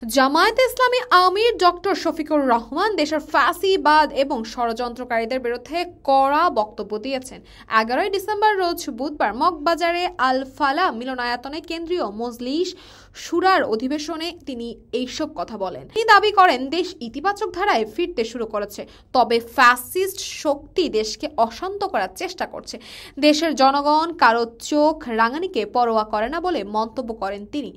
জামায়াতে ইসলামী আমির doctor Shafiqur Rahman দেশের ফ্যাসিবাদ এবং ষড়যন্ত্রকারীদের বিরুদ্ধে কড়া বক্তব্য দিয়েছেন। 11 ডিসেম্বর রোজ বুধবার মগবাজারে আল ফালা মিলনায়তনে কেন্দ্রীয় মজলিস শুরার অধিবেশনে তিনি এইসব কথা বলেন। তিনি দাবি করেন, দেশ ইতিবাচক ধারায় ফিরতে শুরু করেছে, তবে ফ্যাসিস্ট শক্তি দেশকে অশান্ত করার চেষ্টা করছে। দেশের জনগণ কারো চোখ রাঙানিকে পরোয়া করে না বলে মন্তব্য করেন তিনি।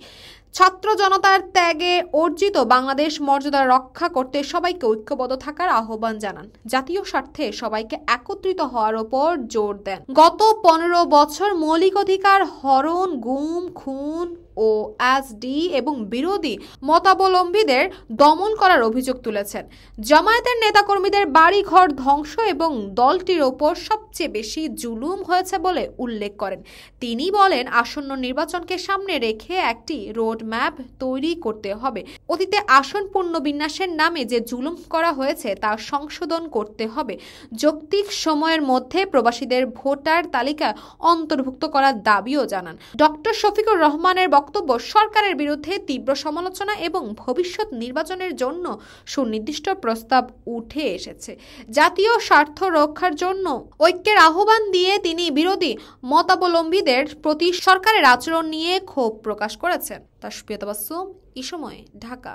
ছাত্র জনতার ত্যাগে অর্জিত বাংলাদেশ মর্যাদা রক্ষা করতে সবাইকে ঐক্যবদ্ধ থাকার আহ্বান জানান। জাতীয় স্বার্থে সবাইকে একত্রিত হওয়ার ওপর জোর দেন। গত 15 বছর মৌলিক অধিকার হরণ, গুম, খুন ও এসডি এবং বিরোধী মতাবলম্বীদের দমন করার অভিযোগ তুলেছেন। জামায়াতের নেতাকর্মীদের বাড়িঘর ধ্বংস এবং দলটির ওপর সবচেয়ে বেশি জুলুম হয়েছে বলে উল্লেখ করেন। তিনি বলেন, আসন্ন নির্বাচনকে সামনে রেখে একটি রোড ম্যাপ তৈরি করতে হবে। অতীতে আসন পুনর্বিন্যাসের নামে যে জুলুম করা হয়েছে তা সংশোধন করতে হবে। যৌক্তিক সময়ের মধ্যে প্রবাসীদের ভোটার তালিকা অন্তর্ভুক্ত করার দাবিও জানান। ডক্টর শফিকুর রহমানের বক্তব্য, সরকারের বিরুদ্ধে তীব্র সমালোচনা এবং ভবিষ্যৎ নির্বাচনের জন্য সুনির্দিষ্ট প্রস্তাব উঠে এসেছে। জাতীয় স্বার্থ রক্ষার জন্য ঐক্যের আহ্বান দিয়ে তিনি বিরোধী মতাবলম্বীদের প্রতি সরকারের আচরণ নিয়ে ক্ষোভ প্রকাশ করেছেন। তাসফিয়া তাবাসসুম, এই সময়, ঢাকা।